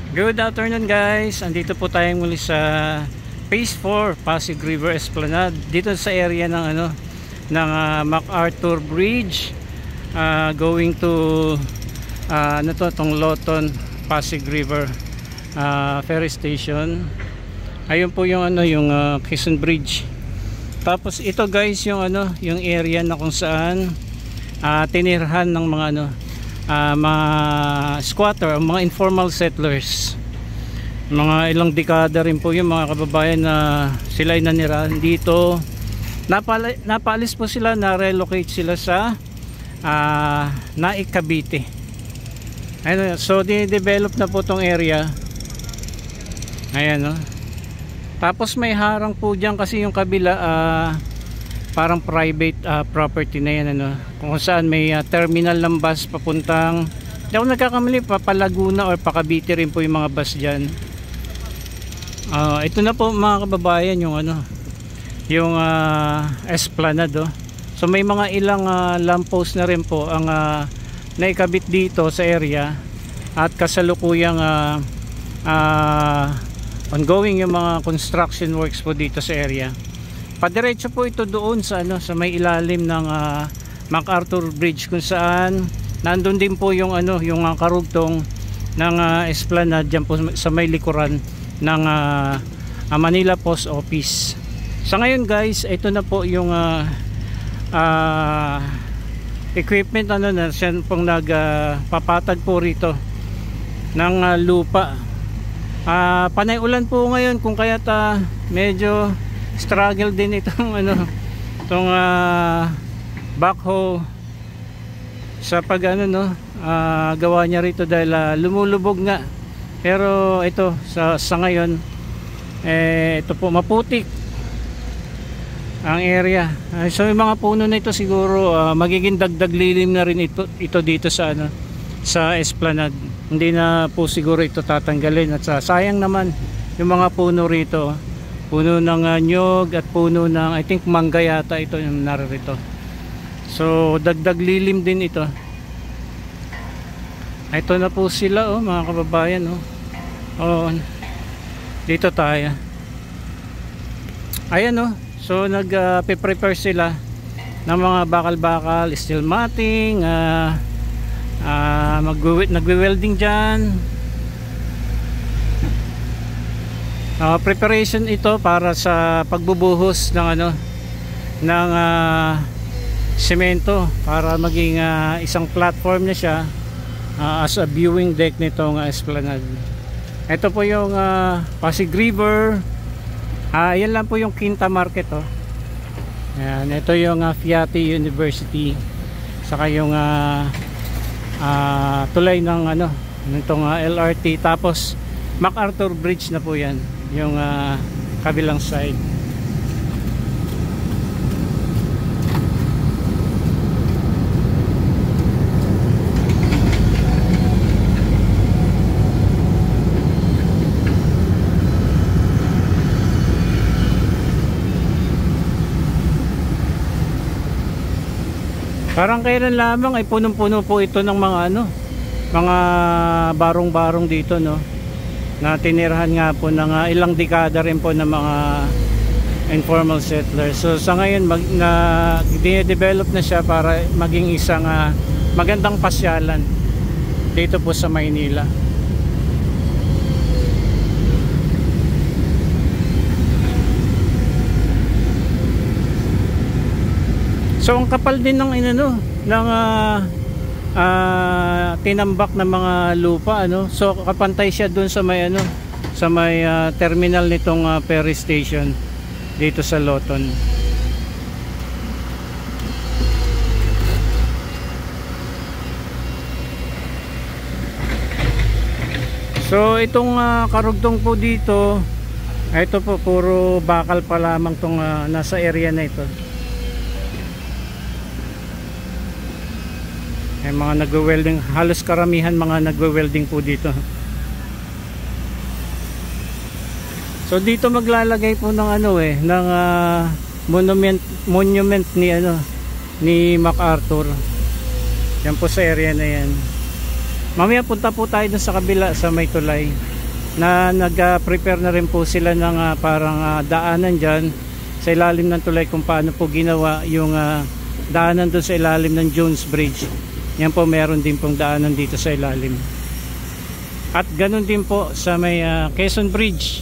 Good afternoon guys, andito po tayo muli sa Phase 4 Pasig River Esplanade dito sa area ng MacArthur Bridge, going to tong Loton Pasig River ferry station. Ayun po yung Quezon Bridge. Tapos ito guys yung yung area na kung saan tinirhan ng mga mga squatter o mga informal settlers. Mga ilang dekada rin po yung mga kababayan na sila ay nanirahan dito. Napaalis po sila, na-relocate sila sa Naik, Cavite. Ayun, so di-develop na po tong area. Ayan, no? Tapos may harang po dyan kasi yung kabila parang private property na yan, kung saan may terminal ng bus papuntang, hindi ako nagkakamali, pa Laguna or pa Cavite rin po yung mga bus dyan. Ito na po mga kababayan yung yung Esplanade. So may mga ilang lamppost na rin po ang naikabit dito sa area at kasalukuyang ongoing yung mga construction works po dito sa area. Padiretso po ito doon sa sa may ilalim ng MacArthur Bridge, kung saan nandun din po yung yung karugtong ng Esplanade diyan po sa may likuran ng Manila Post Office. Sa ngayon guys, ito na po yung equipment na siya pong nagpapatag po rito ng lupa. Panay ulan po ngayon, kung kaya't medyo struggle din itong itong backhoe sa pag gawa niya rito dahil lumulubog nga. Pero ito sa ngayon ito po maputik ang area. So yung mga puno na ito siguro magiging dagdag lilim na rin ito dito sa sa Esplanade. Hindi na po siguro ito tatanggalin at sayang naman yung mga puno rito. Puno ng nyog at puno ng I think mangga yata ito yung narito. So dagdag lilim din ito. Ito na po sila mga kababayan. Dito tayo. Ayan so nag-prepare sila ng mga bakal-bakal, steel matting, nagwe-welding dyan. Preparation ito para sa pagbubuhos ng ng semento para maging isang platform na siya as a viewing deck nitong Esplanade. Ito po yung Pasig River. Yan lang po yung Quinta Market. Ayan, ito yung Fiati University, saka yung tulay ng nitong LRT. Tapos MacArthur Bridge na po yan, yung kabilang side. Parang kailan lamang ay punong-puno po ito ng mga mga barong-barong dito, na tinirahan nga po ng ilang dekada rin po ng mga informal settlers. So sa ngayon dinedevelop na siya para maging isang magandang pasyalan dito po sa Maynila. So ang kapal din ng tinambak na mga lupa, so kapantay siya dun sa may sa may terminal nitong ferry station dito sa Loton. So itong karugtong po dito, ito po puro bakal pa lamang tong nasa area na ito. May mga nagwe-welding, halos karamihan mga nagwe-welding po dito. So dito maglalagay po ng ng monument ni MacArthur. Yan po sa area na yan. Mamaya punta po tayo dun sa kabila sa may tulay. na nag-prepare na rin po sila ng parang daanan dyan sa ilalim ng tulay, kung paano po ginawa yung daanan doon sa ilalim ng Jones Bridge. Yan po, meron din pong daanan dito sa ilalim. At ganun din po sa may Quezon Bridge.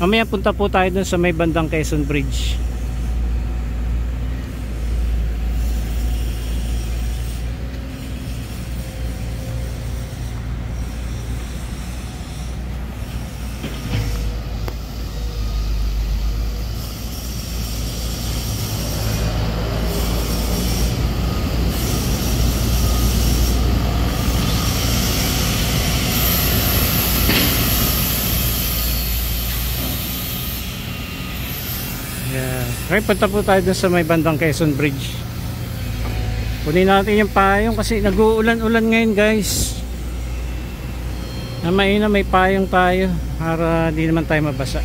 Mamaya punta po tayo doon sa may bandang Quezon Bridge. Okay, punta po tayo dun sa may bandang Quezon Bridge. Kunin natin yung payong kasi nag-uulan-ulan ngayon, guys. Na may payong tayo para di naman tayo mabasa.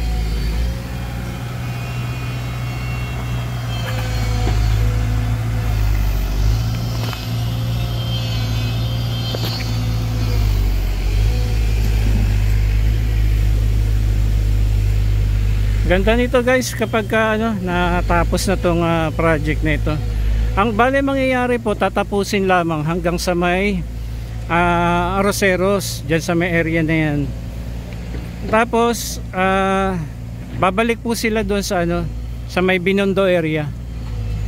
Ganda nito, guys, kapag natapos na tong project na ito. Ang bale mangyayari po, tatapusin lamang hanggang sa may Arroceros, dyan sa may area na yan. Tapos babalik po sila doon sa sa may Binondo area,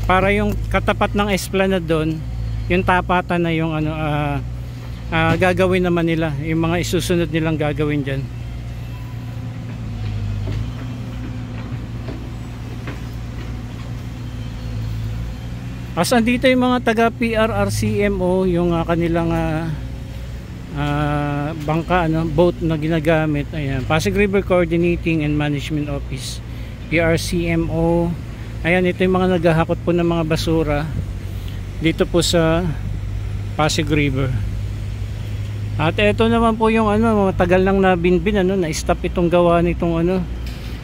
para yung katapat ng Esplanade doon, yung tapatan na yung gagawin naman nila, yung mga isusunod nilang gagawin dyan. As andito yung mga taga PRRCMO, yung kanilang bangka, boat na ginagamit. Ayan, Pasig River Coordinating and Management Office, PRCMO. Ayan, ito yung mga naghahakot po ng mga basura dito po sa Pasig River. At ito naman po yung matagal lang na binbin, na-stop itong gawa nitong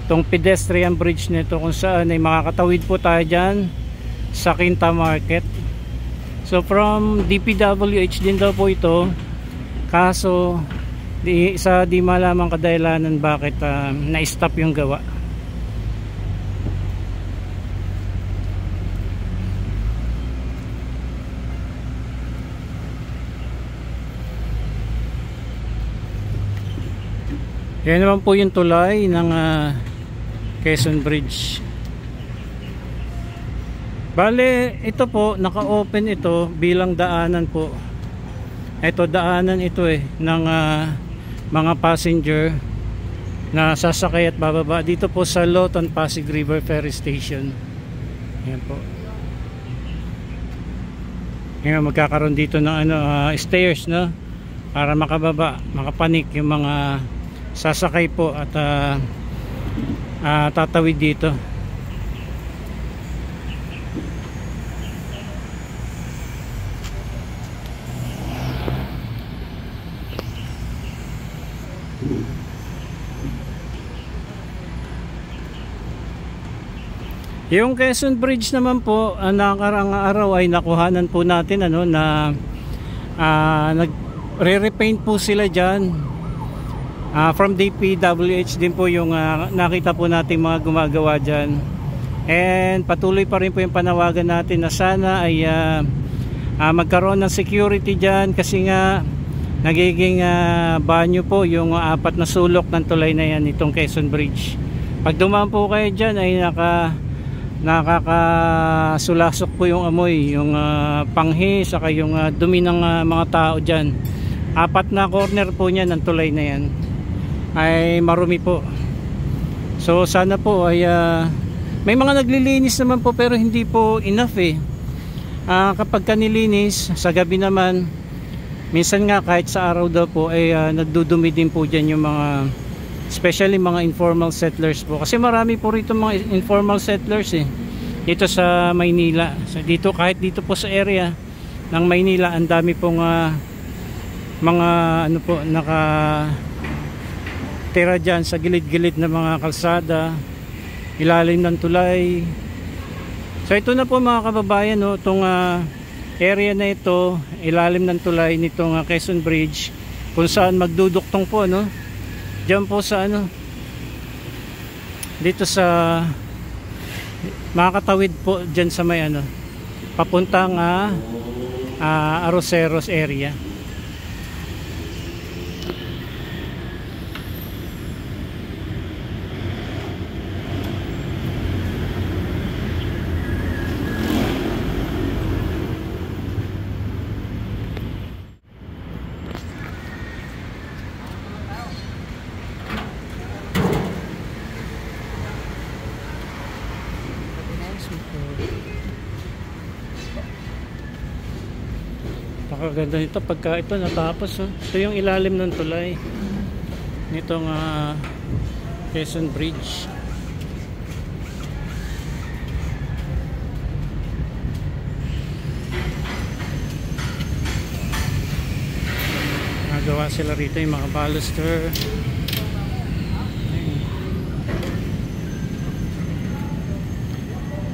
itong pedestrian bridge nito, kung saan ay makakatawid po tayo dyan sa Quinta Market. So from DPWH din daw po ito, kaso di malamang kadahilanan bakit na-stop yung gawa. Yan naman po yung tulay ng Quezon Bridge. Bale, ito po, naka-open ito bilang daanan po. Ito, daanan ito ng mga passenger na sasakay at bababa dito po sa Loton Pasig River Ferry Station. Ayan po. Ngayon, magkakaroon dito ng stairs, para makababa, makapanik yung mga sasakay po at tatawid dito. Yung Quezon Bridge naman po, nakaraang araw ay nakuhanan po natin na nagre-repaint po sila dyan. From DPWH din po yung nakita po natin mga gumagawa dyan. And patuloy pa rin po yung panawagan natin na sana ay magkaroon ng security dyan, kasi nga nagiging banyo po yung apat na sulok ng tulay na yan, itong Quezon Bridge. Pag dumaan po kayo dyan ay nakakasulasok po yung amoy, yung panghi, saka yung dumi ng mga tao dyan. Apat na corner po niya ng tulay na yan ay marumi po. So sana po ay may mga naglilinis naman po, pero hindi po enough kapag kanilinis sa gabi naman, minsan nga kahit sa araw daw po ay nagdudumi din po dyan yung mga, especially mga informal settlers po, kasi marami po rito mga informal settlers dito sa Maynila. So dito, kahit dito po sa area ng Maynila, ang dami pong mga nakatira dyan sa gilid-gilid na mga kalsada, ilalim ng tulay. So ito na po mga kababayan, itong area na ito, ilalim ng tulay nitong Quezon Bridge, kung saan magduduktong po Diyan po sa ano, dito sa makakatawid po diyan sa may ano, papuntang Arroceros area. Napakaganda nito pagka ito natapos. Ito yung ilalim ng tulay nitong Quezon Bridge. Nagawa sila rito yung mga baluster.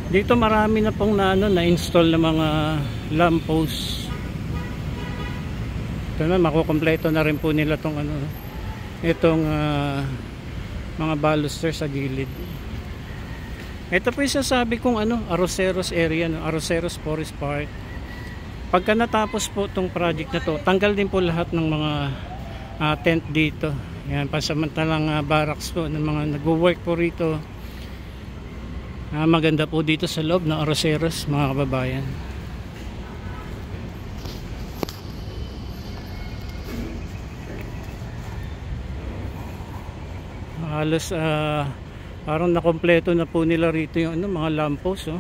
Dito marami na pong na-install na mga lamppost. Ito na, makukompleto na rin po nila itong mga baluster sa gilid. Ito po yung sasabi kong Arroceros area, Arroceros Forest Park. Pagka natapos po itong project na to, tanggal din po lahat ng mga tent dito. Yan, pansamantalang barracks po ng mga nagwo-work po rito. Maganda po dito sa loob ng Arroceros, mga kababayan. Halos parang nakompleto na po nila rito yung mga lamppost.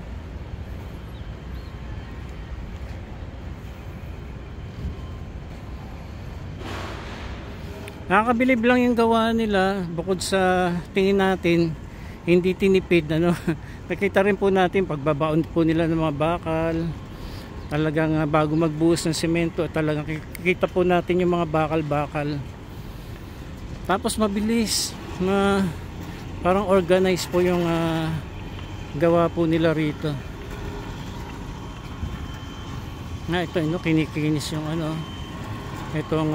Nakakabilib lang yung gawa nila, bukod sa tingin natin hindi tinipid. Nakita rin po natin pagbabaon po nila ng mga bakal. Talagang bago magbuhos ng semento, talagang kikita po natin yung mga bakal-bakal. Tapos mabilis, parang organized po yung gawa po nila rito. Ito kinikinis yung itong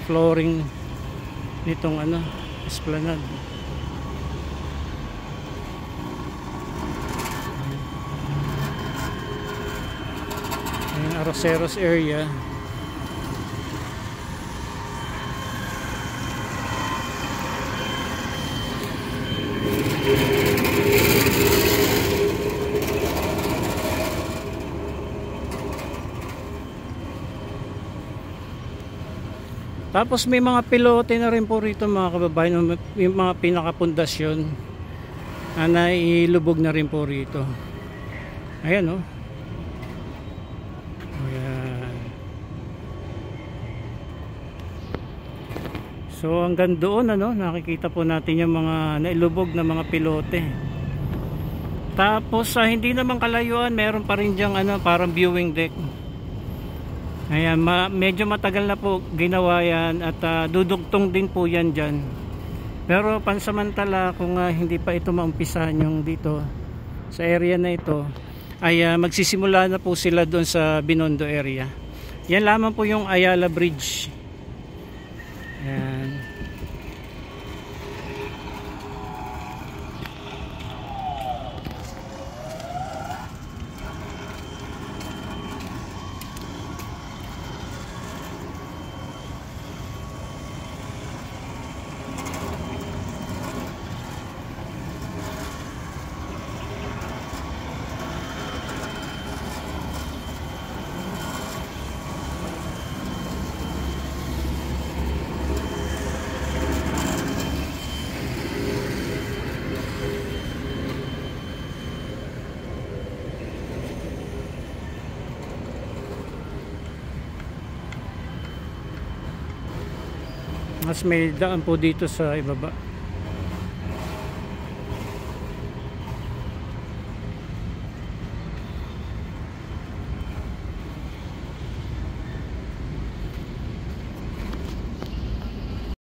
flooring nitong esplanade. Yung Arroceros area. Tapos may mga pilote na rin po rito, mga kababayan, yung mga pinakapundasyon na ilubog na rin po rito. Ayan Ayan. So hanggang doon nakikita po natin yung mga nailubog na mga pilote. Tapos hindi naman kalayuan, meron pa rin diyang parang viewing deck. Ayan, medyo matagal na po ginawa yan at dudugtong din po yan dyan. Pero pansamantala kung hindi pa ito maumpisahan yung dito sa area na ito, ay magsisimula na po sila doon sa Binondo area. Yan lamang po yung Ayala Bridge. Ayan. Mas may daan po dito sa ibaba.